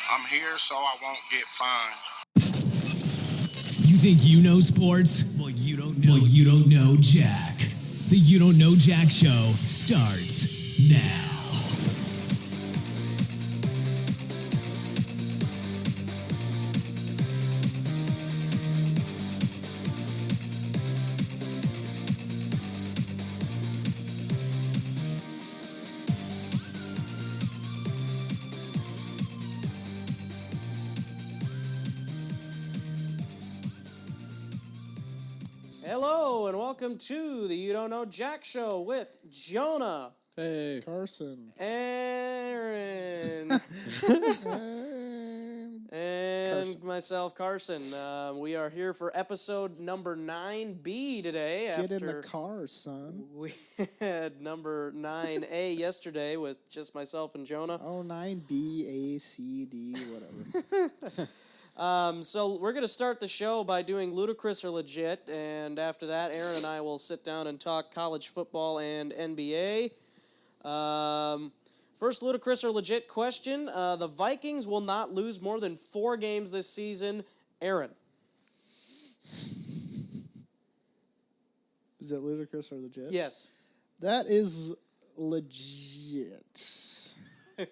I'm here so I won't get fined. You think you know sports? Well, you don't know. Well, you don't know Jack. The You Don't Know Jack Show starts now. Hello and welcome to the You Don't Know Jack Show with Jonah. Hey. Carson. Aaron. and Carson. myself, Carson. We are here for episode number 9B today. Get in the car, son. We had number 9A yesterday with just myself and Jonah. Oh, 9B, A, C, D, whatever. So we're going to start the show by doing Ludicrous or Legit, and after that, Aaron and I will sit down and talk college football and NBA. First Ludicrous or Legit question. The Vikings will not lose more than 4 games this season. Aaron. Is it ludicrous or legit? Yes. That is legit.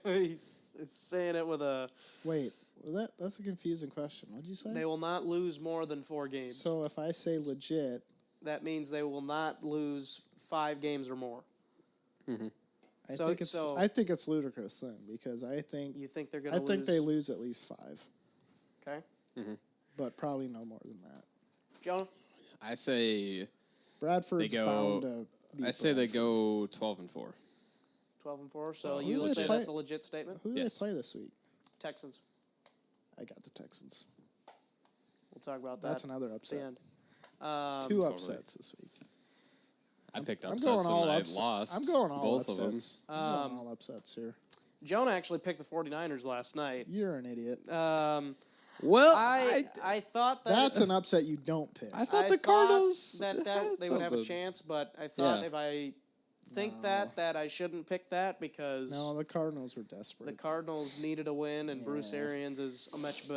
He's saying it with a... Wait. Well, that's a confusing question. What'd you say? They will not lose more than 4 games. So if I say legit... That means they will not lose 5 games or more. Mm-hmm. I think it's ludicrous then, because I think... You think they're going to lose? I think they lose at least 5. Okay. Mm-hmm. But probably no more than that. Jonah? I say... Bradford's bound to beat I say they Bradford. go 12-4. 12-4, so Who do you'll they say play? that's a legit statement? Who do Yes. they play this week? Texans. I got the Texans. We'll talk about that That's another at the upset. end. 2 Totally. upsets this week. I picked I'm upsets going all and I upsets. lost I'm going all both upsets. of them. I'm going all upsets here. Jonah actually picked the 49ers last night. You're an idiot. Well, I thought that... That's an upset you don't pick. I thought the Cardinals that had they would have a something. chance, but I thought Yeah. if I think No. that I shouldn't pick that because No, the Cardinals were desperate. the Cardinals needed a win, and Bruce Yeah. Arians is a much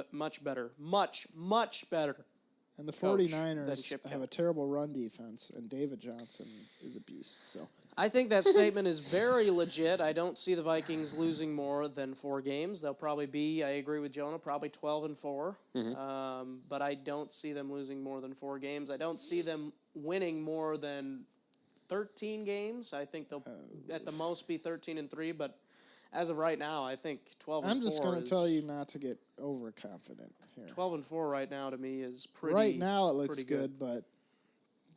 better. Much better. And the coach 49ers than Chip have Kelly. a terrible run defense, and David Johnson is abused. So I think that statement is very legit. I don't see the Vikings losing more than 4 games. They'll probably be, I agree with Jonah, probably 12-4. But I don't see them losing more than 4 games. I don't see them winning more than 13 games. I think they'll at the most be 13-3. But as of right now, I think 12-4. I'm just going to tell you not to get overconfident here. 12-4 right now to me is pretty. Right now it looks pretty good, but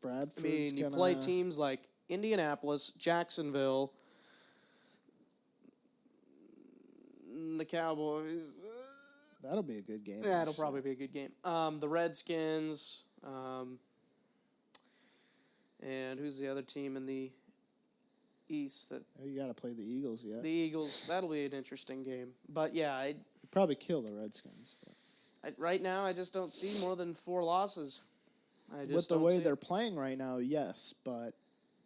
Bradford's I mean, you gonna play teams like Indianapolis, Jacksonville, the Cowboys. That'll be a good game. Yeah, it'll actually. probably be a good game. The Redskins, and who's the other team in the East? That You got to play the Eagles yet. the Eagles. That'll be an interesting game. But yeah, You'd probably kill the Redskins. But right now I just don't see more than 4 losses. I just with the don't way see they're it. playing right now, yes, but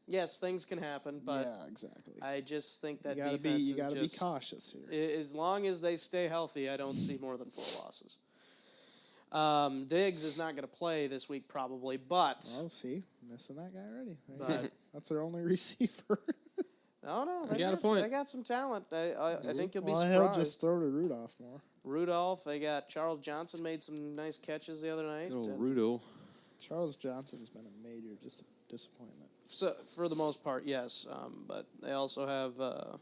Yes, things can happen, but yeah, exactly. I just think that You gotta defense you gotta is be just, cautious here. as long as they stay healthy, I don't see more than 4 losses. Diggs is not going to play this week probably, but Oh, see, missing that guy already. There you But- go. That's their only receiver. no, You got a point. They got some talent. I think you'll be Well, surprised. he'll just throw to Rudolph more. Rudolph, they got Charles Johnson made some nice catches the other night. Good old and Rudo. Charles Johnson's been a major disappointment. So, for the most part, yes. But they also have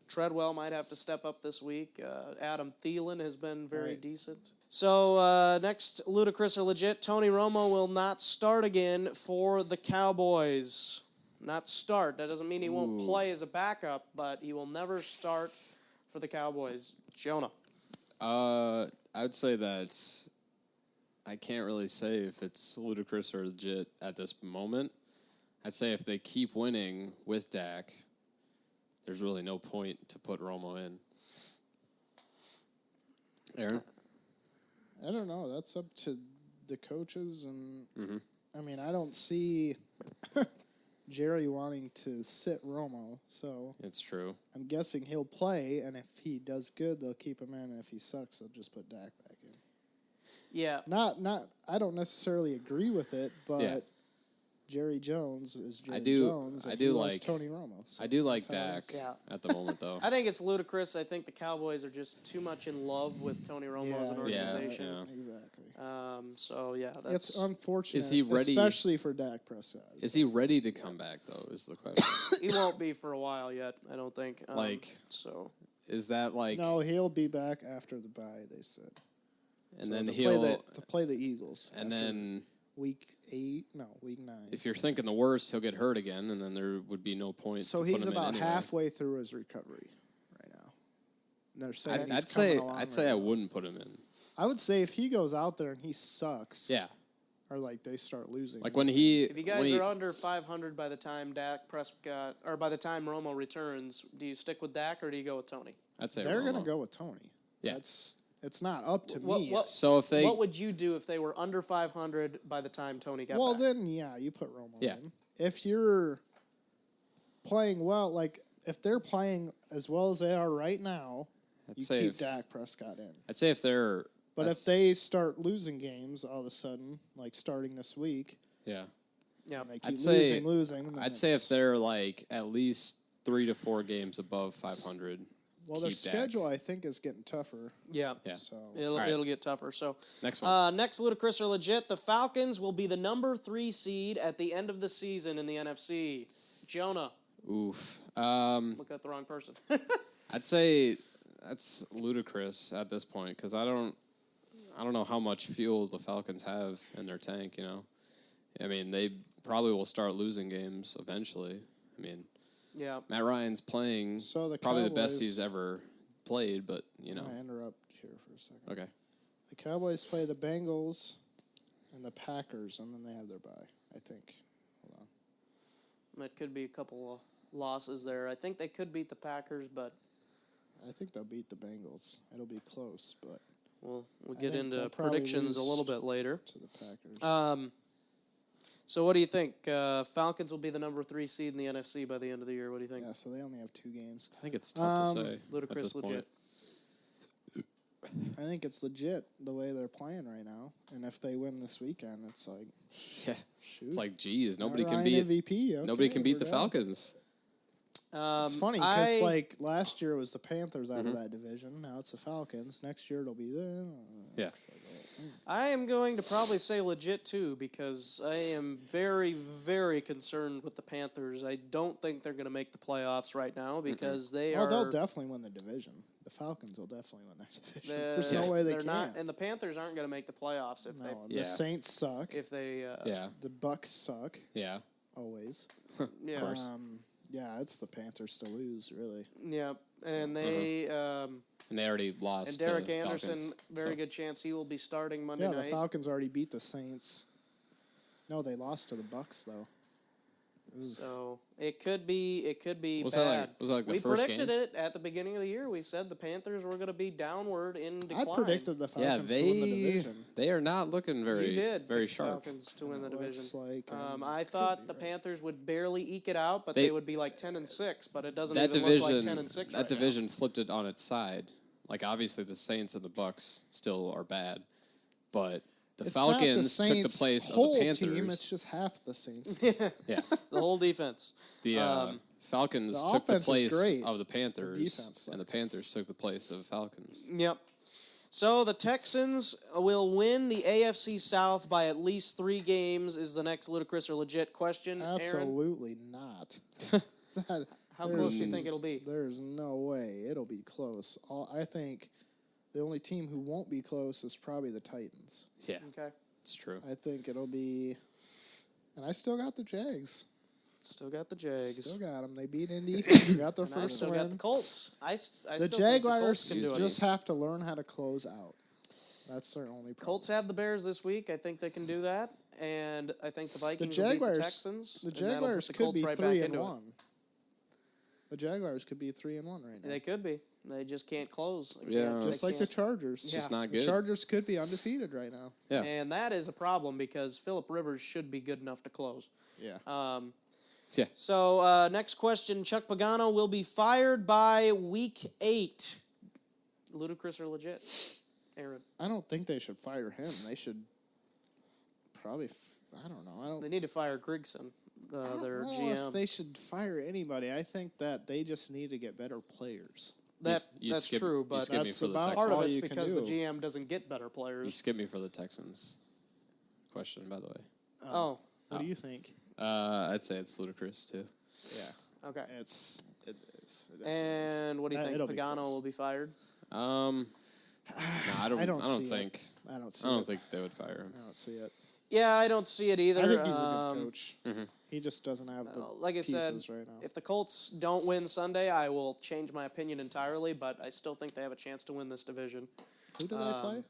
Treadwell might have to step up this week. Adam Thielen has been very Right. decent. So next, Ludicrous or Legit, Tony Romo will not start again for the Cowboys. Not start. That doesn't mean he won't Ooh. play as a backup, but he will never start for the Cowboys. Jonah. I would say that I can't really say if it's ludicrous or legit at this moment. I'd say if they keep winning with Dak, there's really no point to put Romo in. Aaron? I don't know. That's up to the coaches, and Mm-hmm. I mean, I don't see Jerry wanting to sit Romo, so It's true. I'm guessing he'll play, and if he does good, they'll keep him in, and if he sucks, they'll just put Dak back in. Yeah. Not. I don't necessarily agree with it, but Yeah. Jerry Jones is Jerry do- Jones. And I do he loves like- Tony Romo. So I do like that's how it Dak is. Yeah. at the moment, though. I think it's ludicrous. I think the Cowboys are just too much in love with Tony Romo as an Yeah, organization. yeah. Exactly. So yeah, that's It's unfortunate. Is he ready- especially for Dak Prescott? Is he ready to come back, though, is the question. he won't be for a while yet. I don't think. So Is that like... No, he'll be back after the bye. They said. and So then to he'll... play the Eagles. and after then... week 8, no, week 9. If you're thinking the worst, he'll get hurt again, and then there would be no point So to put he's him in about anyway. halfway through his recovery right now. And they're saying I'd he's say coming along I'd say right I now. wouldn't put him in. I would say if he goes out there and he sucks, Yeah, or like they start losing, like when he... if you guys are under 500 by the time Dak Prescott or by the time Romo returns, do you stick with Dak or do you go with Tony? I'd say they're Romo. gonna go with Tony. Yeah. It's not up to me. So if they... What would you do if they were under 500 by the time Tony got Well, back? then yeah, you put Romo Yeah. in. If you're playing well, like if they're playing as well as they are right now, you say keep if- Dak Prescott in. I'd say if they're... But if they start losing games all of a sudden, like starting this week, Yeah. yeah, and they I'd keep say- losing, then I'd say if it's- they're like at least 3 to 4 games above 500. well, their keep Dak. schedule I think is getting tougher. yeah. Yeah. So It'll, All right. it'll get tougher. So Next one. next, Ludicrous or Legit, the Falcons will be the number 3 seed at the end of the season in the NFC. Jonah, Oof. looking at the wrong person. I'd say that's ludicrous at this point because I don't know how much fuel the Falcons have in their tank. You know, I mean they probably will start losing games eventually. I mean, yeah. Matt Ryan's playing So the probably the best Cowboys- he's ever played, but you know, I'm gonna interrupt here for a second. okay. The Cowboys play the Bengals and the Packers, and then they have their bye. I think. Hold on. It could be a couple of losses there. I think they could beat the Packers, but I think they'll beat the Bengals. It'll be close, but we'll I get think into they'll probably predictions a lose little bit later. to the Packers. So what do you think? Falcons will be the number 3 seed in the NFC by the end of the year. What do you think? Yeah, so they only have 2 games. I think it's tough to say. Ludicrous, at this legit. point. I think it's legit the way they're playing right now, and if they win this weekend, it's like Yeah, shoot. it's like geez, nobody Ryan can beat MVP. Okay, nobody can beat we're the done. Falcons. It's funny because like last year it was the Panthers out of that division. Now it's the Falcons. Next year it'll be them. Yeah. I am going to probably say legit too because I am very, very concerned with the Panthers. I don't think they're going to make the playoffs right now because they Well, are. they'll definitely win the division. The Falcons will definitely win that division. There's no they're- way they they're can. not, and the Panthers aren't going to make the playoffs if No, Yeah. the Saints suck. they Yeah, The Bucs suck yeah. always. yeah course. Yeah, it's the Panthers to lose, really. yeah, and they And they already lost. and Derek to Anderson, Falcons, very so. good chance he will be starting Monday Yeah, night. the Falcons already beat the Saints. No, they lost to the Bucs though. So it could be Was bad. that like- was that like the we first predicted game? it at the beginning of the year. We said the Panthers were going to be downward in I decline. predicted the Yeah, Falcons to win the division. they are not looking very You did very pick the sharp. Falcons to win the It looks division. like, I could thought be the right. Panthers would barely eke it out, but They- they would be like 10-6. But it doesn't That even division, look like 10-6 that right now. division flipped it on its side. Like obviously the Saints and the Bucs still are bad, but the It's Falcons not the took Saints' the place of whole the Panthers. team. It's just half the Saints. Yeah, The whole defense. the Falcons the took the offense is place great. of the Panthers, defense and the sucks. Panthers took the place of Falcons. Yep. So the Texans will win the AFC South by at least 3 games. Is the next ludicrous or legit question, Aaron? Absolutely not. That- How close do you think it'll be? There's no way it'll be close. I think the only team who won't be close is probably the Titans. Yeah, Okay. it's true. I think it'll be, and I still got the Jags. Still got the Jags. Still got them. They beat Indy. They got their And I first still win. got the Colts. I The still think Jaguars the Colts can do just it. have to learn how to close out. That's their only problem. Colts have the Bears this week. I think they can do that. And I think the the Vikings will beat Jaguars. the Texans. The and that'll put Jaguars the could Colts be right back 3-1. into it. The Jaguars could be 3-1 right now. They could be. They just can't close. They Yeah. can't- Just they like the can't. Chargers. Yeah. Just not The good. Chargers could be undefeated right now. Yeah. And that is a problem because Phillip Rivers should be good enough to close. Yeah. Yeah. So next question: Chuck Pagano will be fired by week 8. Ludicrous or legit? Aaron. I don't think they should fire him. They should probably. I don't know. They need to fire Grigson, I don't their know GM. if they should fire anybody. I think that they just need to get better players. That's true, but skip me that's for the about part of all it's you can because the do. GM doesn't get better You players. skipped me for the Texans. Question, by the way. Oh, What do you think? I'd say it's ludicrous too. Yeah, okay. it is. It And what do you think? It'll be Pagano close. will be fired? No, I don't. I don't see think. I don't see. I don't it. think they would fire him. I don't see it. Yeah, I don't see it either. I think he's a good coach. Mhm. He just doesn't have the Like I said, pieces right now. if the Colts don't win Sunday, I will change my opinion entirely, but I still think they have a chance to win this division. Who do they play?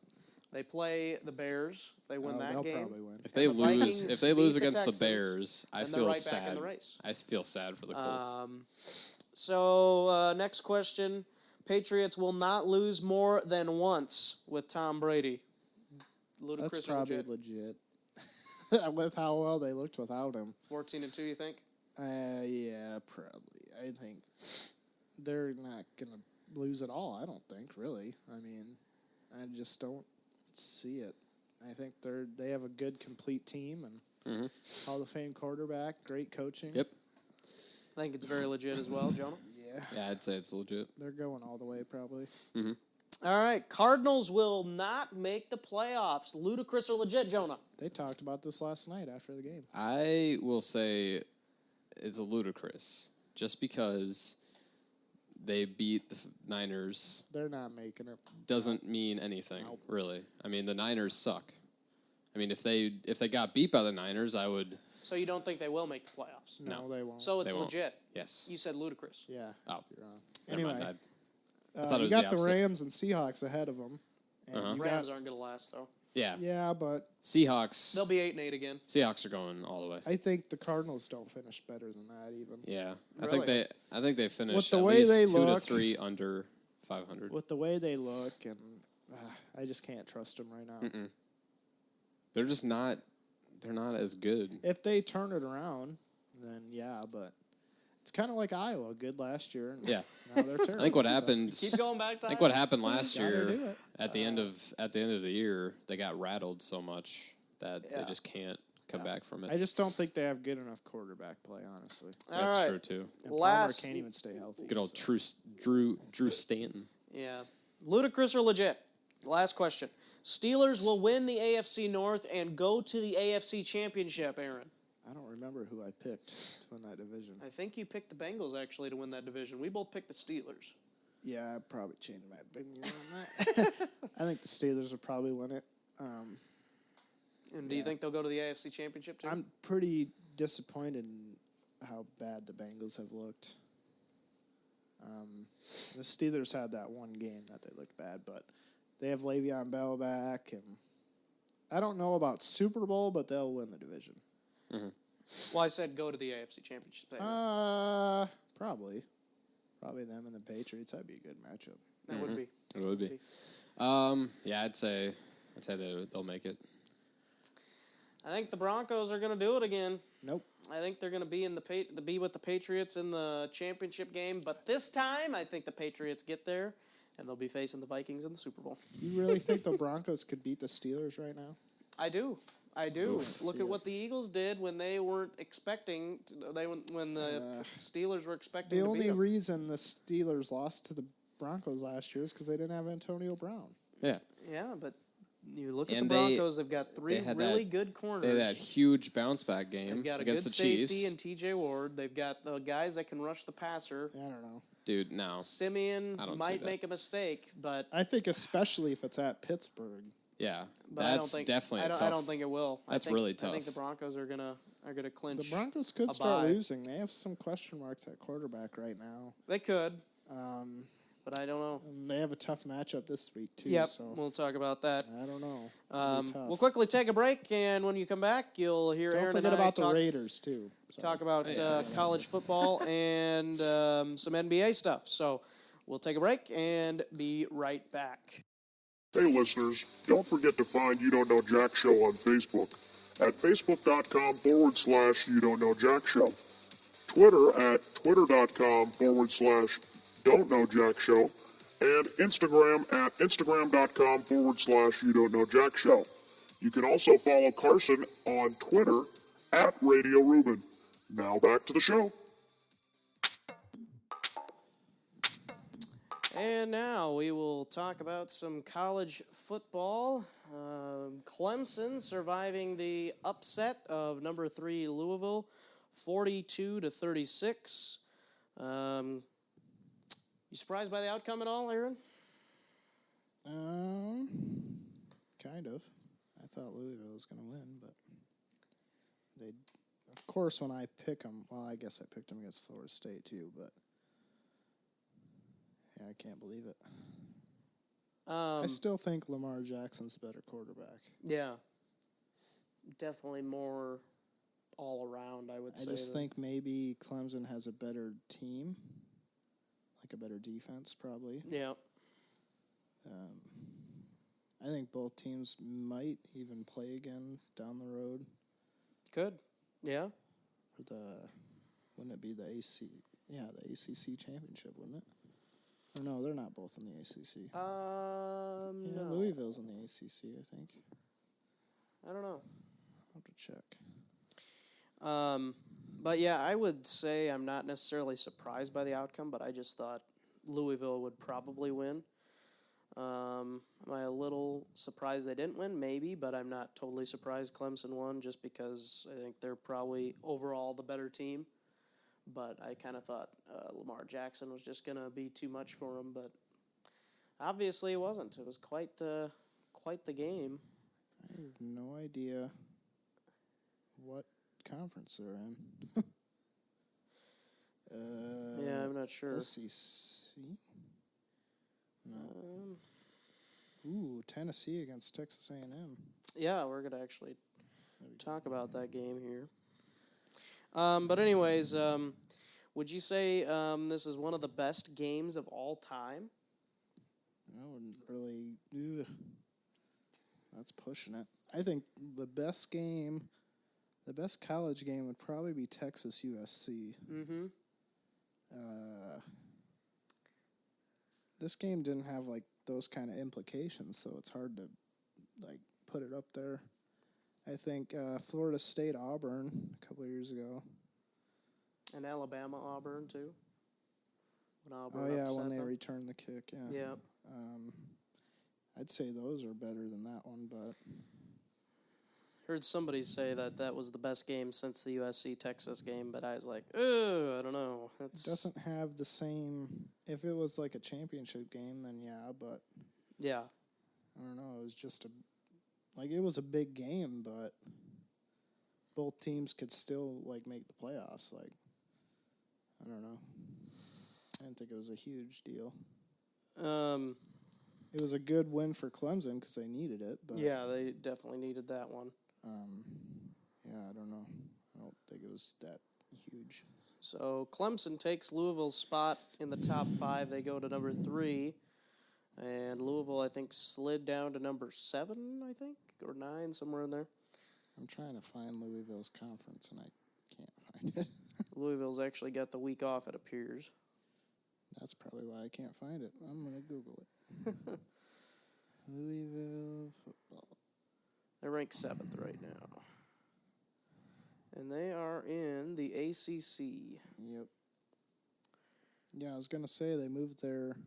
They play the Bears. If they win that they'll game, probably win. If they the Vikings lose, if they lose beat the against the Texans, Bears, I then they're feel right back in sad. the race. I feel sad for the Colts. So next question: Patriots will not lose more than once with Tom Brady. Ludicrous That's or probably legit? legit. With how well they looked without him. 14-2, you think? Yeah, probably. I think they're not gonna lose at all. I don't think really. I mean, I just don't see it. I think they have a good complete team and Hall of Fame quarterback, great coaching. Yep. I think it's very legit as well, Jonah. Yeah, Yeah, I'd say it's legit. they're going all the way probably. All right, Cardinals will not make the playoffs. Ludicrous or legit, Jonah? They talked about this last night after the game. I will say it's a ludicrous, just because they beat the Niners They're not making it. doesn't mean anything, Nope. really. I mean, the Niners suck. I mean, if they got beat by the Niners, I would. So you don't think they will make the playoffs? No, they won't. So it's They won't. legit. Yes. You said ludicrous. Yeah. Oh, You're wrong. never mind. Anyway, I thought it you was got the the opposite. Rams and Seahawks ahead of them. And you Rams got, aren't going to last, though. Yeah. yeah, but Seahawks. They'll be 8-8 again. Seahawks are going all the way. I think the Cardinals don't finish better than that even. Yeah. Really? I think they finish With the at way least they 2 to look- 3 under 500. With the way they look, and I just can't trust them right now. They're just not. They're not as good. If they turn it around, then yeah, but it's kind of like Iowa, good last year. And Yeah. now they're terrible. I think what so- happened. Keep going back to I think what happened last Gotta year do it. at the end of the year, they got rattled so much that Yeah. they just can't come back from it. I just don't think they have good enough quarterback play, honestly. All That's right. true too. And Last- Palmer can't even stay healthy. Good old so. Drew Stanton. Yeah. Ludicrous or legit? Last question. Steelers will win the AFC North and go to the AFC Championship, Aaron. I don't remember who I picked to win that division. I think you picked the Bengals, actually, to win that division. We both picked the Steelers. Yeah, I probably changed my opinion on that. I think the Steelers will probably win it. And do you think they'll go to the AFC Championship, too? I'm pretty disappointed in how bad the Bengals have looked. The Steelers had that one game that they looked bad, but they have Le'Veon Bell back, and I don't know about Super Bowl, but they'll win the division. Well, I said go to the AFC Championship. Aaron. Probably them and the Patriots. That'd be a good matchup. That would be. It would be. Yeah, I'd say they'll make it. I think the Broncos are going to do it again. Nope. I think they're going to be be with the Patriots in the championship game, but this time I think the Patriots get there, and they'll be facing the Vikings in the Super Bowl. You really think the Broncos could beat the Steelers right now? I do. Look See at it. what the Eagles did when they weren't expecting. When the Steelers were expecting. The to only beat them. reason the Steelers lost to the Broncos last year is because they didn't have Antonio Brown. Yeah. Yeah, but you look at And the Broncos. They've got three had really that- good corners. They had that huge bounce back game They've got a against good the Chiefs. safety in T.J. Ward. They've got the guys that can rush the passer. I don't know. Dude, no. Simeon I don't see might that. make a mistake, but I think especially if it's at Pittsburgh. Yeah, but I don't that's think definitely I tough. don't think it will. That's I think, really I think tough. the Broncos are gonna clinch. The Broncos could a start bye. losing. They have some question marks at quarterback right now. They could, Um, but I don't know. and they have a tough matchup this week too. Yep, So we'll talk about that. I don't know. It'll be tough. We'll quickly take a break, and when you come back, you'll hear Don't Aaron and forget I about the talk, Raiders too. talk about college football and some NBA stuff. So we'll take a break and be right back. Hey listeners, don't forget to find You Don't Know Jack Show on Facebook at facebook.com/You Don't Know Jack Show. Twitter at twitter.com/Don'tKnowJackShow, and Instagram at instagram.com/YouDon'tKnowJackShow. You can also follow Carson on Twitter at Radio Ruben. Now back to the show. And now we will talk about some college football. Clemson surviving the upset of number 3 Louisville, 42-36. You surprised by the outcome at all, Aaron? Kind of. I thought Louisville was going to win, but they, of course, when I pick them, well, I guess I picked them against Florida State too, but yeah, I can't believe it. I still think Lamar Jackson's a better quarterback. Yeah. Definitely more all around, I would say. I just think maybe Clemson has a better team, like a better defense, probably. Yeah. I think both teams might even play again down the road. Could. Yeah. For wouldn't it be the AC? Yeah, the ACC championship, wouldn't it? Or no, they're not both in the ACC. Yeah, No. Louisville's in the ACC, I think. I don't know. I'll have to check. But yeah, I would say I'm not necessarily surprised by the outcome, but I just thought Louisville would probably win. Am I a little surprised they didn't win? Maybe, but I'm not totally surprised Clemson won just because I think they're probably overall the better team. But I kind of thought Lamar Jackson was just going to be too much for him, but obviously it wasn't. It was quite the game. I have no idea what conference they're in. Yeah, I'm not sure. SEC? No. Ooh, Tennessee against Texas A&M. Yeah, we're going to actually talk about that game here. But anyways, would you say this is one of the best games of all time? I wouldn't really. Ugh. That's pushing it. I think the best college game would probably be Texas USC. Mm-hmm. This game didn't have like those kind of implications, so it's hard to like put it up there. I think Florida State Auburn a couple of years ago. And Alabama Auburn too. When Auburn when upset they them. returned the kick, yeah. Yeah. I'd say those are better than that one, but Heard somebody say that was the best game since the USC-Texas game, but I was like, I don't know. it doesn't have the same. If it was like a championship game, then yeah, but Yeah. I don't know. It was just it was a big game, but both teams could still like make the playoffs. Like, I don't know. I didn't think it was a huge deal. It was a good win for Clemson because they needed it. But yeah, they definitely needed that one. yeah, I don't know. I don't think it was that huge. So Clemson takes Louisville's spot in the top 5. They go to number 3. And Louisville, I think, slid down to number 7, I think, or 9, somewhere in there. I'm trying to find Louisville's conference, and I can't find it. Louisville's actually got the week off, it appears. That's probably why I can't find it. I'm going to Google it. Louisville football. They're ranked 7th right now. And they are in the ACC. Yep. Yeah, I was going to say they moved their...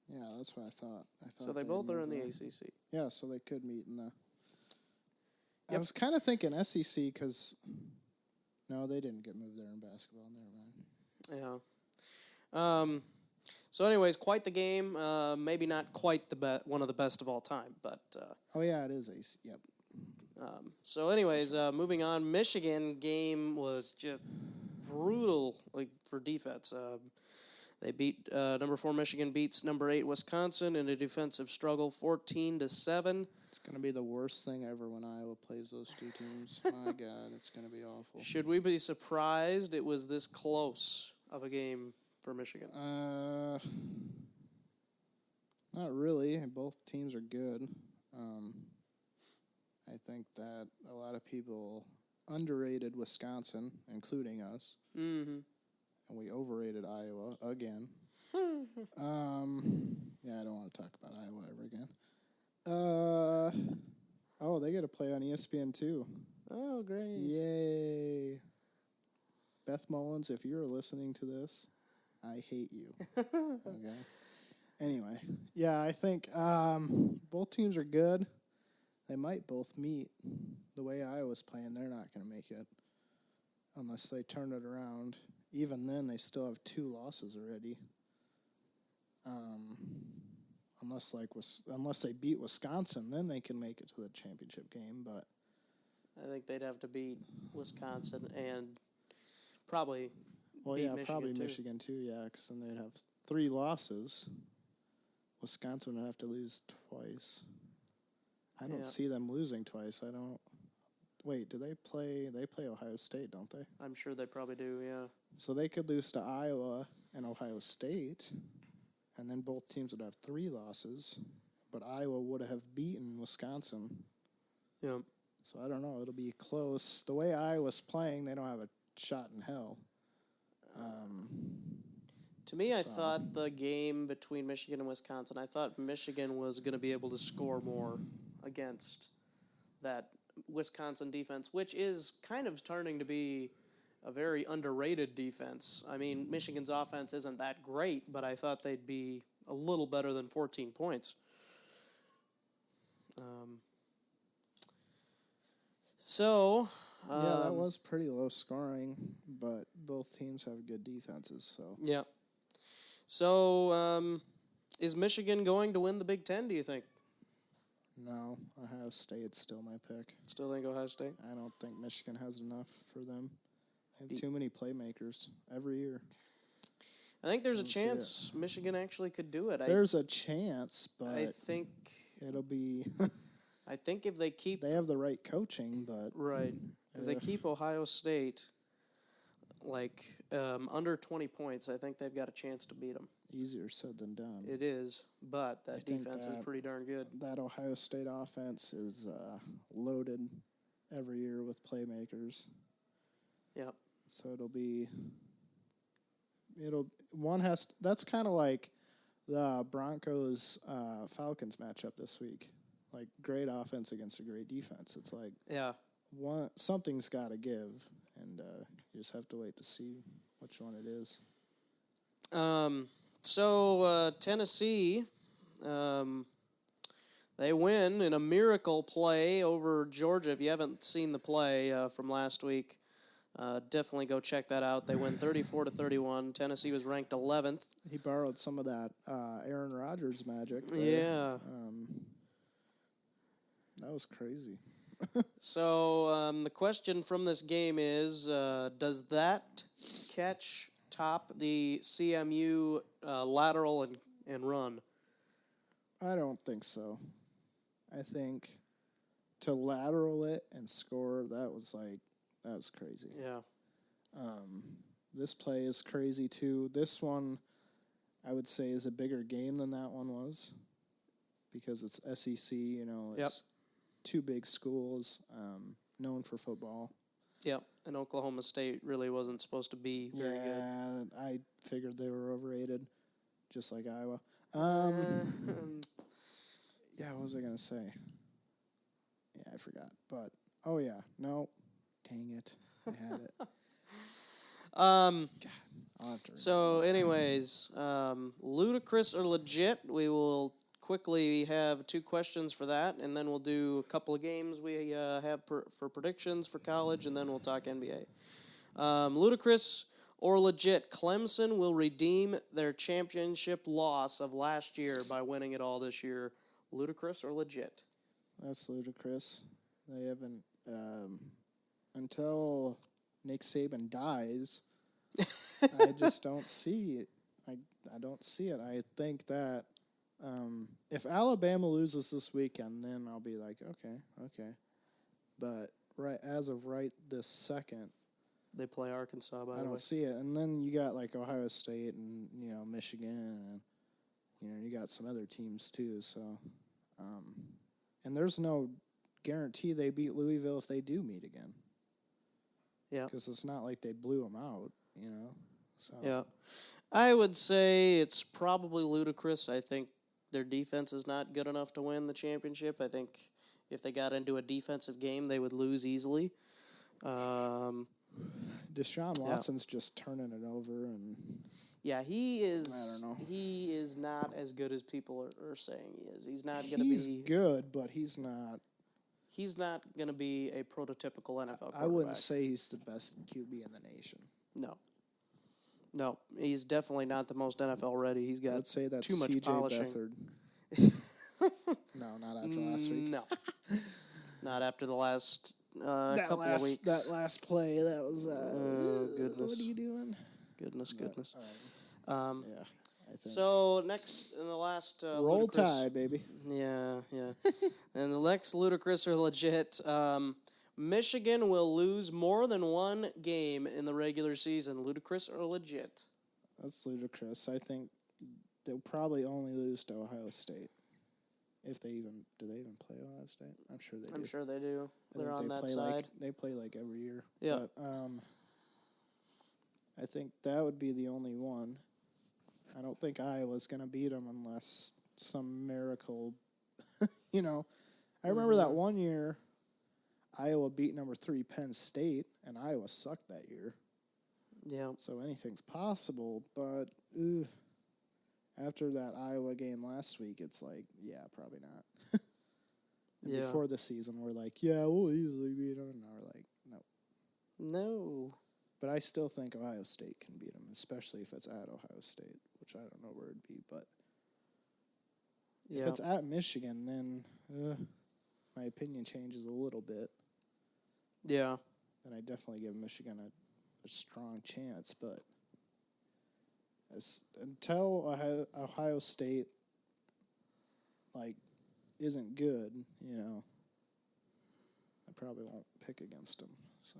Yeah, that's what I thought. So they both are in the ACC. Yeah, so they could meet in the... I Yep. was kind of thinking SEC because... No, they didn't get moved there in basketball. Never mind. Yeah. So anyways, quite the game. Maybe not quite one of the best of all time, but... Oh, yeah, it is AC. Yep. So anyways, moving on. Michigan game was just brutal for defense. They beat number 4 Michigan beats number 8 Wisconsin in a defensive struggle 14-7. It's going to be the worst thing ever when Iowa plays those two teams. My God, it's going to be awful. Should we be surprised it was this close of a game for Michigan? Not really. Both teams are good. I think that a lot of people underrated Wisconsin, including us, Mm-hmm. and we overrated Iowa again. Yeah, I don't want to talk about Iowa ever again. Oh, they get to play on ESPN too. Oh, great. Yay. Beth Mullins, if you're listening to this, I hate you. Okay. Anyway, yeah, I think both teams are good. They might both meet. The way Iowa's playing, they're not going to make it unless they turn it around. Even then, they still have 2 losses already. Unless they beat Wisconsin, then they can make it to the championship game. But I think they'd have to beat Wisconsin and probably well, beat yeah, Michigan probably too. Michigan too. Yeah, because then they'd have 3 losses. Wisconsin would have to lose twice. I don't Yeah. see them losing twice. I don't. Wait, do they play? They play Ohio State, don't they? I'm sure they probably do, yeah. So they could lose to Iowa and Ohio State, and then both teams would have 3 losses, but Iowa would have beaten Wisconsin. Yeah. So I don't know. It'll be close. The way Iowa's playing, they don't have a shot in hell. To me, I So- thought the game between Michigan and Wisconsin, I thought Michigan was going to be able to score more against that Wisconsin defense, which is kind of turning to be a very underrated defense. I mean, Michigan's offense isn't that great, but I thought they'd be a little better than 14 points. Yeah, that was pretty low scoring, but both teams have good defenses. So Yeah. So, is Michigan going to win the Big Ten, do you think? no, Ohio State's still my pick. Still think Ohio State? I don't think Michigan has enough for them. They Do- have too many playmakers every year. I think there's a Don't see it. chance Michigan actually could do it. There's a chance, but I think it'll be. I think if they keep They have the right coaching, but right, if they Ugh. keep Ohio State like under 20 points, I think they've got a chance to beat them. easier said than done. It is, but that think defense is that- pretty darn good. That Ohio State offense is loaded every year with playmakers. Yeah. So that's kind of like the Broncos Falcons matchup this week. Like great offense against a great defense. It's like Yeah. something's got to give, and you just have to wait to see which one it is. So Tennessee, they win in a miracle play over Georgia. If you haven't seen the play from last week, definitely go check that out. They win 34-31. Tennessee was ranked 11th. He borrowed some of that Aaron Rodgers magic. there. Yeah. That was crazy. So the question from this game is, does that catch top the CMU lateral and run? I don't think so. I think to lateral it and score, that was crazy. Yeah. This play is crazy too. This one, I would say, is a bigger game than that one was because it's SEC. It's Yep. 2 big schools known for football. Yep. And Oklahoma State really wasn't supposed to be very good. Yeah, I figured they were overrated, just like Iowa. Yeah, what was I gonna say? Yeah, I forgot. But oh yeah, no, dang it, I had it. I'll have to. So, anyways, ludicrous or legit? We will quickly have 2 questions for that, and then we'll do a couple of games we have for predictions for college, and then we'll talk NBA. Ludicrous or legit? Clemson will redeem their championship loss of last year by winning it all this year. Ludicrous or legit? That's ludicrous. They haven't until Nick Saban dies. I just don't see it. I don't see it. I think that if Alabama loses this weekend, then I'll be like, okay. But as of this second, They play Arkansas, by I the way. don't see it. And then you got like Ohio State and Michigan, and you got some other teams too. So, and there's no guarantee they beat Louisville if they do meet again. Yeah. Because it's not like they blew them out, you know. So Yeah. I would say it's probably Ludicrous. I think their defense is not good enough to win the championship. I think if they got into a defensive game, they would lose easily. Deshaun Watson's just turning it over, and Yeah, he is. I don't know. He is not as good as people are saying he is. He's not going to he's be. good, but he's not. He's not going to be a prototypical NFL quarterback. I wouldn't say he's the best QB in the nation. No, he's definitely not the most NFL ready. He's got I'd say that's too much CJ polishing. Beathard. No, not after last week. No, not after the last couple of weeks. That last play, that was. Goodness. What are you doing? Goodness. Yeah, I think. So next in the last Roll Ludicrous, Tide, baby. Yeah. And the next Ludicrous or legit. Michigan will lose more than one game in the regular season. Ludicrous or legit? That's ludicrous. I think they'll probably only lose to Ohio State. If they even do, they even play Ohio State? I'm sure they do. I'm sure they do. I They're think on they that play side. they play like every year. Yeah. But, I think that would be the only one. I don't think Iowa's going to beat them unless some miracle, you know. I remember that one year Iowa beat number 3 Penn State, and Iowa sucked that year. Yeah. So anything's possible, but after that Iowa game last week, it's like, yeah, probably not. And Yeah. before the season, we're like, yeah, we'll easily beat them. And now we're like, no. No. But I still think Ohio State can beat them, especially if it's at Ohio State, which I don't know where it'd be. But Yeah. if it's at Michigan, then my opinion changes a little bit. Yeah. And I definitely give Michigan a strong chance. But until Ohio State isn't good, you know, I probably won't pick against them. So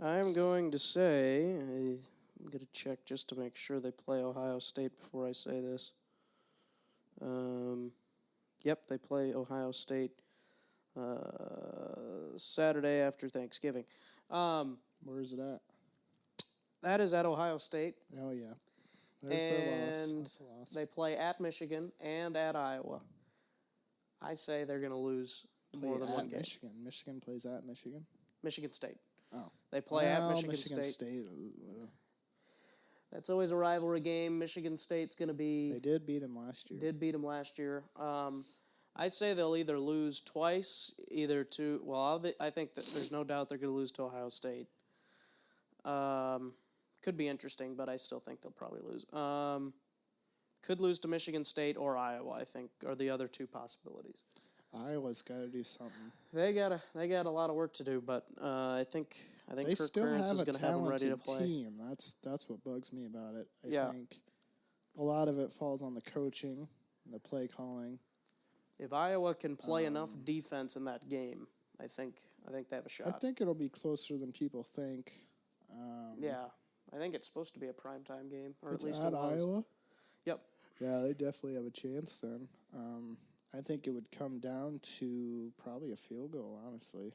I'm going to say, I'm going to check just to make sure they play Ohio State before I say this. Yep, they play Ohio State Saturday after Thanksgiving. where is it at? That is at Ohio State. Oh yeah, there's their loss. And That's a loss. they play at Michigan and at Iowa. I say they're going to lose more than one game. Michigan. Michigan plays at Michigan. Michigan State. Oh, They play at Well, Michigan State. That's always a rivalry game. Michigan State's going to be... They did beat him last year. Did beat them last year. I say they'll either lose twice, either to... Well, I think that there's no doubt they're going to lose to Ohio State. Could be interesting, but I still think they'll probably lose. Could lose to Michigan State or Iowa, I think, are the other two possibilities. Iowa's got to do something. They got a lot of work to do, but I think They Kirk still Ferentz have is a going to have them ready to talented play. team. That's what bugs me about it. Yeah. I think a lot of it falls on the coaching, the play calling. If Iowa can play enough defense in that game, I think they have a shot. I think it'll be closer than people think. Yeah, I think it's supposed to be a primetime game, or at It's least at it was. Iowa. Yep. Yeah, they definitely have a chance then. I think it would come down to probably a field goal, honestly.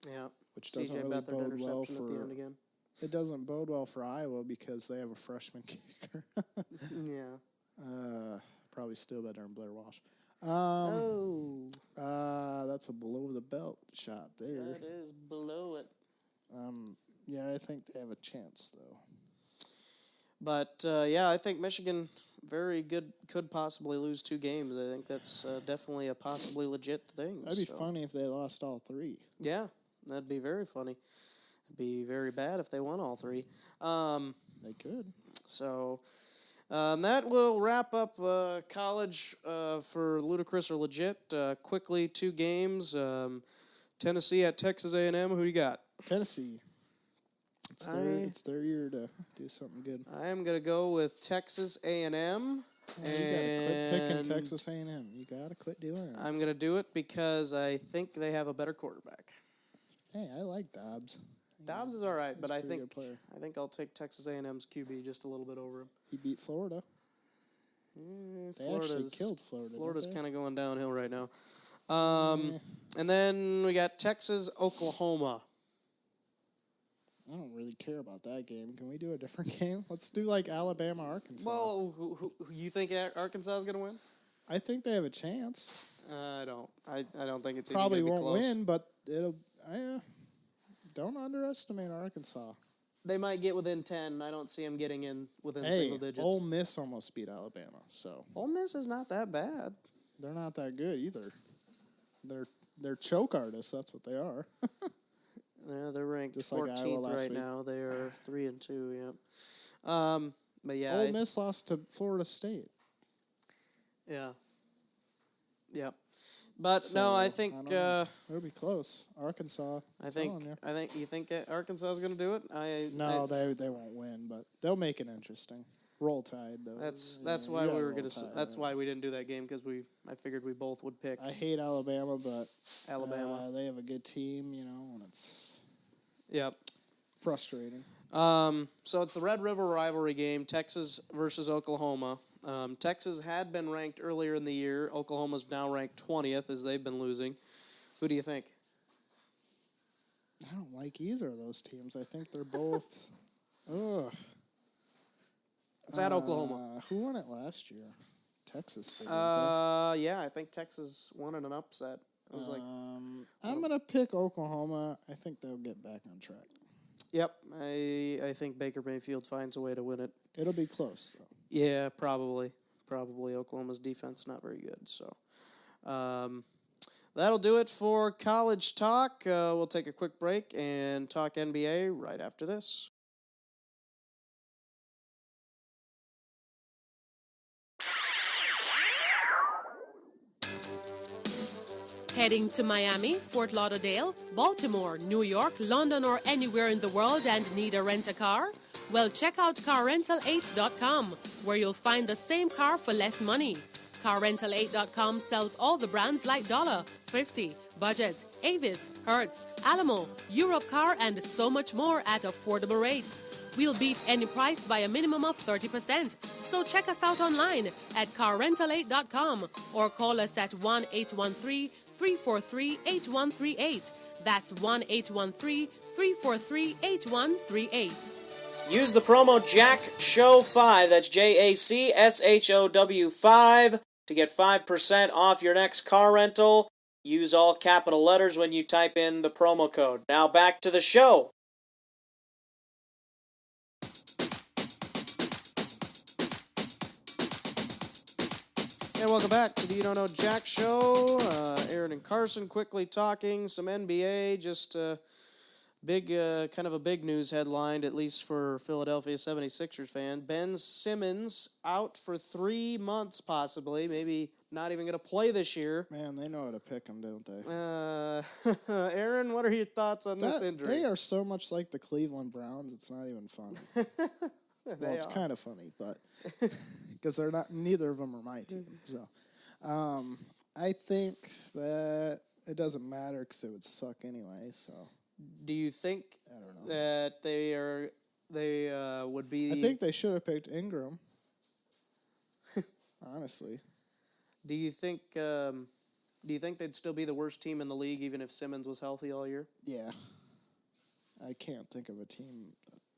Yeah. Which doesn't CJ really Beathard bode interception well at the for. end again. It doesn't bode well for Iowa because they have a freshman kicker. Yeah. Probably still better than Blair Walsh. That's a below the belt shot there. That is below it. Yeah, I think they have a chance though. But yeah, I think Michigan very good could possibly lose 2 games. I think that's definitely a possibly legit thing. That'd be so. funny if they lost all 3. Yeah, that'd be very funny. It'd be very bad if they won all 3. They could. So that will wrap up college for Ludicrous or Legit. Quickly, 2 games. Tennessee at Texas A&M. Who do you got? Tennessee. It's their year to do something good. I am going to go with Texas A&M. You gotta quit picking Texas A&M. You gotta quit doing it. I'm going to do it because I think they have a better quarterback. Hey, I like Dobbs. Dobbs is all right, he's but a I pretty good player. think I'll take Texas A&M's QB just a little bit over him. He beat Florida. They actually killed Florida. Florida's kind of going downhill right now. And then we got Texas, Oklahoma. I don't really care about that game. Can we do a different game? Let's do like Alabama, Arkansas. Well, who you think Arkansas is going to win? I think they have a chance. I don't. I don't think it's Probably even won't gonna be close. win, but it'll. Don't underestimate Arkansas. They might get within 10. I don't see them getting in within single digits. Ole Miss almost beat Alabama, so Ole Miss is not that bad. they're not that good either. They're choke artists. That's what they are. Yeah, they're ranked Just like Iowa 14th last right week. now. They are 3-2. Yep. But yeah, Ole Miss lost to Florida State. yeah, yep. But no, I think don't know. It'll be close. Arkansas. I think you think Arkansas is going to do it. They won't win, but they'll make it interesting. Roll Tide though. That's Yeah, why you we gotta were Roll going to. Tide, That's yeah. why we didn't do that game because I figured we both would pick I hate Alabama, but Alabama. they have a good team, and it's Yep. frustrating. So it's the Red River rivalry game, Texas versus Oklahoma. Texas had been ranked earlier in the year. Oklahoma's now ranked 20th as they've been losing. Who do you think? I don't like either of those teams. I think they're both. Ugh. It's at Oklahoma. Who won it last year? Texas. Did, Yeah, I think Texas won in an upset. It was like, I'm gonna pick Oklahoma. I think they'll get back on track. yep. I think Baker Mayfield finds a way to win it. It'll be close though. Yeah, probably. Probably Oklahoma's defense not very good. So, that'll do it for college talk. We'll take a quick break and talk NBA right after this. Heading to Miami, Fort Lauderdale, Baltimore, New York, London, or anywhere in the world and need a rent-a-car? Well, check out CarRental8.com, where you'll find the same car for less money. CarRental8.com sells all the brands like Dollar, Thrifty, Budget, Avis, Hertz, Alamo, Europcar, and so much more at affordable rates. We'll beat any price by a minimum of 30%. So check us out online at CarRental8.com or call us at 1-813-343-8138. That's 1-813-343-8138. Use the promo JACKSHOW5, that's JACSHOW5, to get 5% off your next car rental. Use all capital letters when you type in the promo code. Now back to the show. And welcome back to the You Don't Know Jack Show. Aaron and Carson quickly talking some NBA, just big, kind of a big news headline, at least for Philadelphia 76ers fan. Ben Simmons out for 3 months, possibly, maybe not even going to play this year. Man, they know how to pick them, don't they? Aaron, what are your thoughts on this injury? They are so much like the Cleveland Browns. It's not even funny. Well, it's kind of funny, but because they're not. Neither of them are my team. So, I think that it doesn't matter because it would suck anyway. So, Do you think I don't know. that they would be? I think they should have picked Ingram. Honestly. Do you think they'd still be the worst team in the league even if Simmons was healthy all year? Yeah. I can't think of a team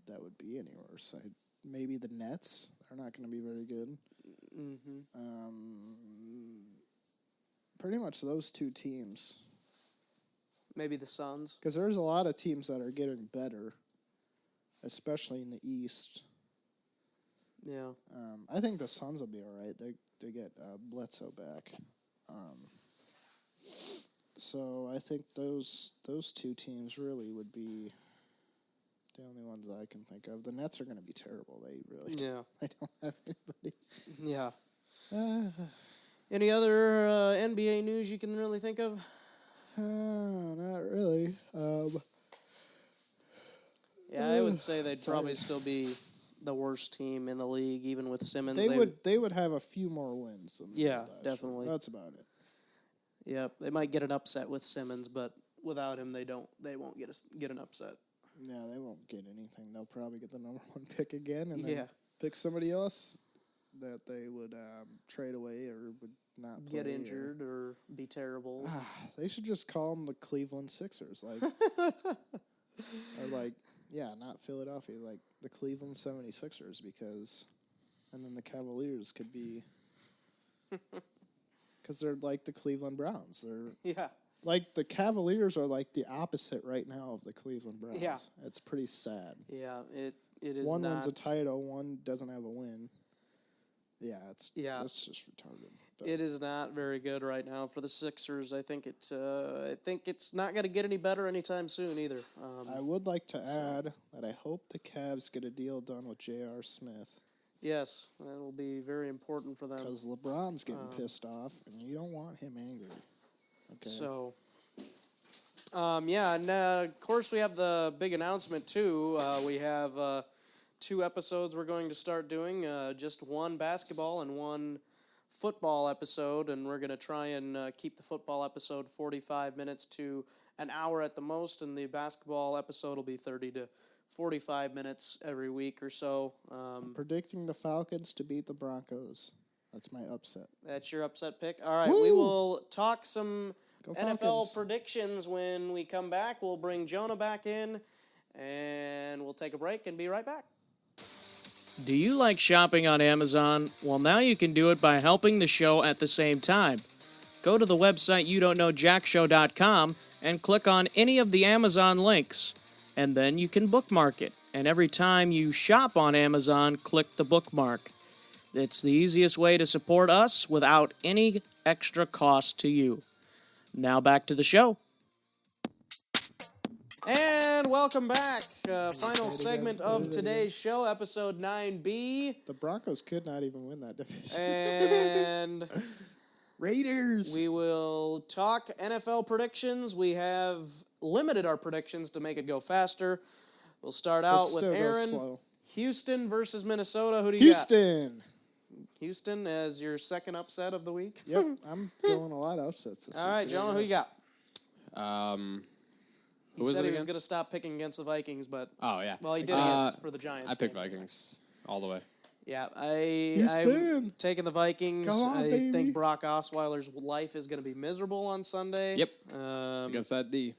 that would be any worse. Maybe the Nets. They're not going to be very good. Mm-hmm. Pretty much those two teams. Maybe the Suns. Because there's a lot of teams that are getting better, especially in the East. Yeah. I think the Suns will be all right. They get Bledsoe back. So I think those two teams really would be the only ones I can think of. The Nets are going to be terrible. They really Yeah. I don't have anybody. Yeah. Any other NBA news you can really think of? Not really. Yeah, I would say they'd probably still be the worst team in the league, even with Simmons. They would have a few more wins. Than Yeah, last year. definitely. That's about it. Yep, they might get an upset with Simmons, but without him, they won't get an upset. Yeah, they won't get anything. They'll probably get the number one pick again, and Yeah. then pick somebody else that they would trade away or would not play Get injured or be terrible. They should just call them the Cleveland Sixers, like, or like not Philadelphia, like the Cleveland 76ers, and then the Cavaliers could be, because they're like the Cleveland Browns. They're like the Cavaliers are like the opposite right now of the Cleveland Browns. Yeah. It's pretty sad. Yeah, it is One not. wins a title, one doesn't have a win. It's just retarded. But It is not very good right now for the Sixers. I think it's not going to get any better anytime soon either. I would like to add that I hope the Cavs get a deal done with J.R. Smith. Yes, that will be very important for them. Because LeBron's getting pissed off, and you don't want him angry. Okay. So, and of course we have the big announcement too. We have 2 episodes we're going to start doing, just one basketball and one football episode, and we're going to try and keep the football episode 45 minutes to an hour at the most, and the basketball episode will be 30 to 45 minutes every week or so. I'm predicting the Falcons to beat the Broncos. That's my upset. That's your upset pick? All right, Woo! we will talk some Go NFL Falcons. predictions when we come back. We'll bring Jonah back in, and we'll take a break and be right back. Do you like shopping on Amazon? Well, now you can do it by helping the show at the same time. Go to the website youdon'tknowjackshow.com and click on any of the Amazon links, and then you can bookmark it. And every time you shop on Amazon, click the bookmark. It's the easiest way to support us without any extra cost to you. Now back to the show. And welcome back. Final segment of today's show, episode 9B. The Broncos could not even win that division. And Raiders. we will talk NFL predictions. We have limited our predictions to make it go faster. We'll start out with still go Aaron. slow. Houston versus Minnesota. Who do you got? Houston. Houston as your second upset of the week. Yep, I'm going a lot of upsets this All week. right, Jonah, who you got? He Who was said it he was again? going to stop picking against the Vikings, but Oh, yeah. well, he did for the Giants. I picked game. Vikings all the way. Yeah, I'm Houston. taking the Vikings. Go on, I baby. think Brock Osweiler's life is going to be miserable on Sunday. Yep. Um, Against that D.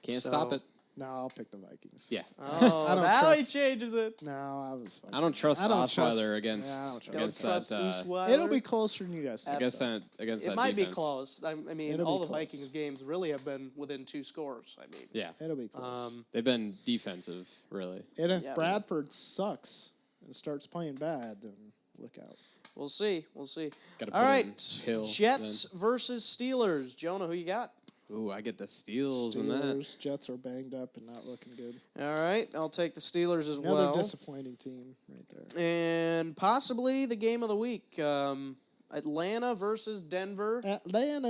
Can't so- stop it. No, I'll pick the Vikings. Yeah. oh, I don't now he trust- changes it. No, I was fine. I don't trust I don't Osweiler trust- against, Yeah, I don't trust- Don't against trust that. Osweiler. It'll be closer than you guys think. Against that It might be defense. close. I mean, It'll all be the close. Vikings games really have been within 2 scores. I mean, Yeah. It'll be close. They've been defensive, really. and if yeah. Bradford sucks and starts playing bad, then look out. we'll see. We'll see. Gotta All put right, in Hill, Jets versus Steelers. Jonah, who you got? Ooh, I get the steals in that. Steelers, Jets are banged up and not looking good. All right, I'll take the Steelers as Another well. disappointing team right there. And possibly the game of the week. Atlanta versus Denver. Atlanta.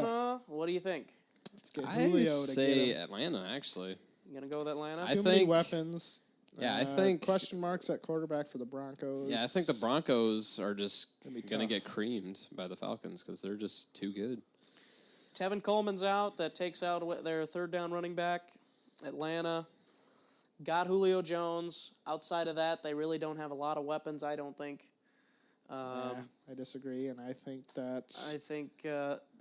Jonah, what do you think? Let's get I Julio to say get him. Atlanta, actually. You gonna go with Atlanta? I Too many think- weapons. Yeah, I think- question marks at quarterback for the Broncos. Yeah, I think the Broncos are just Gonna be going to tough. get creamed by the Falcons because they're just too good. Tevin Coleman's out. That takes out their third down running back. Atlanta got Julio Jones. Outside of that, they really don't have a lot of weapons, I don't think. Yeah, I disagree, and I think that I think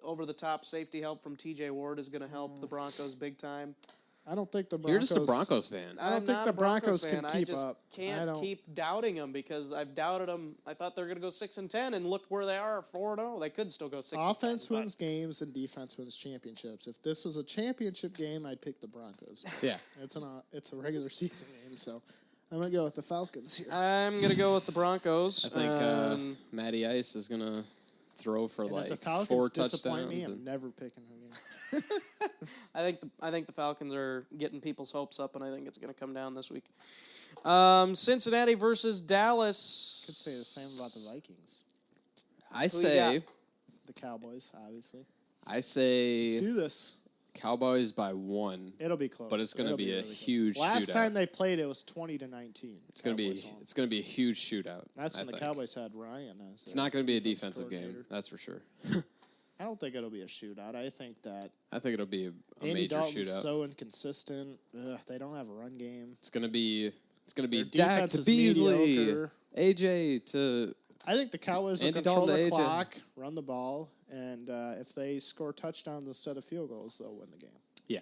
over-the-top safety help from T.J. Ward is going to help the Broncos big time. I don't think the Broncos. You're just a Broncos fan. I don't I'm think not the a Broncos Broncos can fan. keep I just up. I can't don't- keep doubting them because I've doubted them. I thought they were going to go 6-10, and look where they are, 4-0. They could still go 6-10. Offense but- wins games and defense wins championships. If this was a championship game, I'd pick the Broncos. Yeah. It's a regular season game, so I'm gonna go with the Falcons here. I'm going to go with the Broncos. I think Matty Ice is going to throw for And like if the Falcons 4 disappoint touchdowns. me, I'm and- never picking them again. I think the Falcons are getting people's hopes up, and I think it's going to come down this week. Cincinnati versus Dallas. Could say the same about the Vikings, I you say, got? the Cowboys, obviously. I Let's say do this. Cowboys by 1. It'll be close. But it's gonna It'll be a really close. huge Last shootout. time they played, it was 20-19. It's going to be Cowboys won. it's going to be a huge shootout. That's I when the think. Cowboys had Ryan. As It's not going to be a defensive coordinator. game, that's for sure. I don't think it'll be a shootout. I think that I think it'll be a Andy major Dalton's shootout. so inconsistent. They don't have a run game. It's gonna be Their Dak defense to is Beasley, mediocre. AJ to I think the Cowboys will Andy control Dalton the to AJ. clock, run the ball, and if they score touchdowns instead of field goals, they'll win the game. yeah.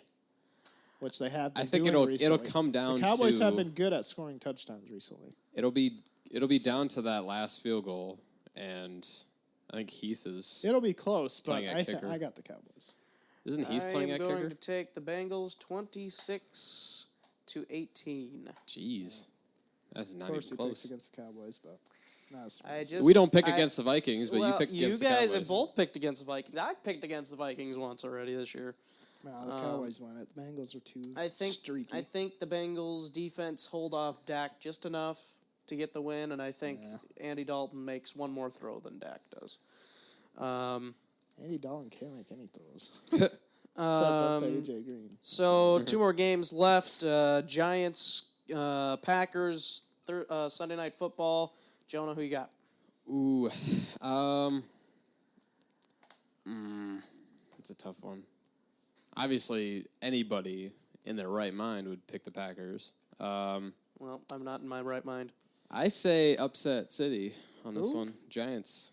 which they have been I think doing it'll recently. come down The Cowboys to have been good at scoring touchdowns recently. it'll be down to that last field goal, and I think Heath is. It'll be close, but Playing at kicker. I got the Cowboys. Isn't Heath I playing am at going kicker? to take the Bengals 26-18. Jeez, that's Of not course, even he picks close. against the Cowboys, but not as I surprising. just We don't pick I- against the Vikings, but you pick against the you Cowboys. guys have both picked against the Vikings. I picked against the Vikings once already this year. No, the Cowboys won it. The Bengals are too streaky. I think the Bengals defense hold off Dak just enough to get the win, and I think Andy Dalton makes one more throw than Dak does. Andy Dalton can't make any throws. Except up to AJ Green. So 2 more games left. Giants, Packers, Sunday Night Football. Jonah, who you got? Ooh, it's a tough one. Obviously, anybody in their right mind would pick the Packers. Well, I'm not in my right mind. I say upset city on this Who? one. Giants.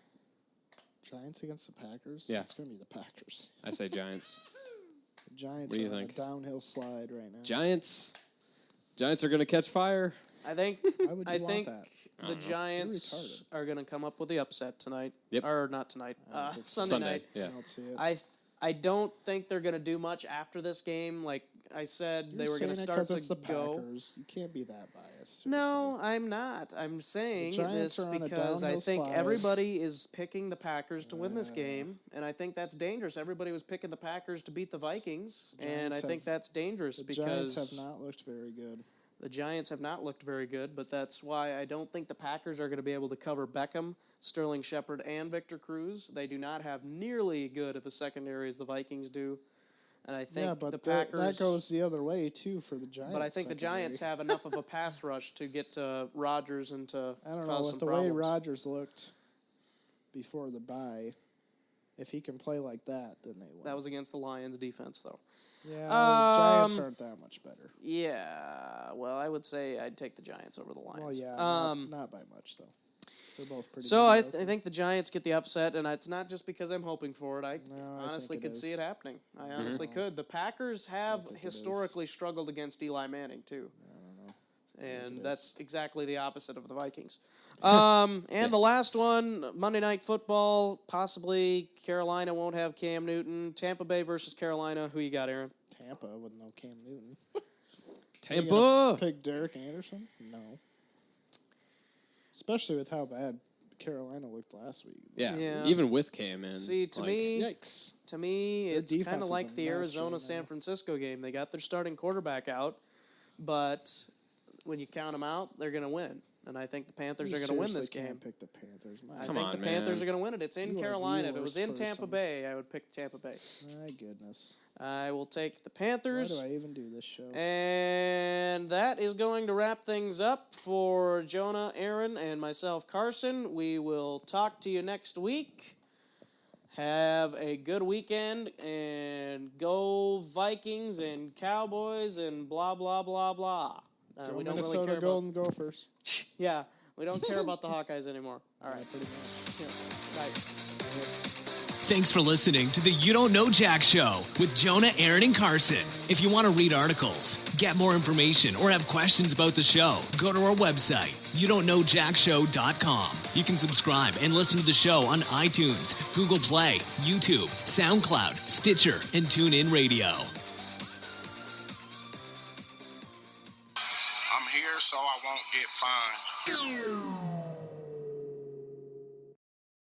Giants against the Packers? Yeah. It's going to be the Packers. I say Giants. The Giants What do you are on think? a downhill slide right now. Giants. Giants are going to catch fire. I think Why would you I want think that? the Giants are going to come up with the upset tonight. Yep. Or not tonight. think Sunday night. Yeah. I don't see it. I don't think they're going to do much after this game. Like I said, they You're were going to saying it start 'cause to it's the go. Packers. You can't be that biased. No, I'm not. I'm saying Giants this are on a because I downhill think slide. everybody is picking the Packers to win this game, and I think that's dangerous. Everybody was picking the Packers to beat the Vikings, and I Giants think that's dangerous The because Giants have not looked very good. the Giants have not looked very good, but that's why I don't think the Packers are going to be able to cover Beckham, Sterling Shepard, and Victor Cruz. They do not have nearly good of a secondary as the Vikings do. And I think Yeah, but the that Packers goes the other way, too, for the Giants. But I think the Giants secondary. have enough of a pass rush to get to Rodgers and to I don't know, cause some with the problems. way Rodgers looked before the bye, if he can play like that, then they win. That was against the Lions defense, though. Yeah, the Giants aren't that much better. Yeah, well, I would say I'd take the Giants over the Well, Lions. yeah, not by much, though. They're both pretty So I mediocre. think the Giants get the upset, and it's not just because I'm hoping for it. I No, I honestly think it could see is. it happening. I honestly could. The Packers have historically struggled against Eli Manning, too. And that's exactly the opposite of the Vikings. And the last one, Monday Night Football, possibly Carolina won't have Cam Newton. Tampa Bay versus Carolina. Who you got, Aaron? Tampa with no Cam Newton. Tampa. Pick Derek Anderson? No. Especially with how bad Carolina looked last week. Yeah. Yeah. Even with Cam in. See, to me, Yikes. it's defense kind of is like a the mess Arizona right San now. Francisco game. They got their starting quarterback out, but when you count them out, they're going to win. And I think the Panthers You are going to win this seriously game. can't pick the Panthers. I Come think on, the Panthers man. are going to win it. It's in You are the Carolina. If it was worst in Tampa person. Bay, I would pick Tampa Bay. My goodness. I will take the Why Panthers. do I even do this show? And that is going to wrap things up for Jonah, Aaron, and myself, Carson. We will talk to you next week. Have a good weekend, and go Vikings and Cowboys and blah, blah, blah, blah. Go We don't Minnesota really care about... Golden Gophers. Yeah, we don't care about the Hawkeyes anymore. All right. Pretty much. Yeah. Bye. Thanks for listening to the You Don't Know Jack Show with Jonah, Aaron, and Carson. If you want to read articles, get more information, or have questions about the show, go to our website, youdon'tknowjackshow.com. You can subscribe and listen to the show on iTunes, Google Play, YouTube, SoundCloud, Stitcher, and TuneIn Radio.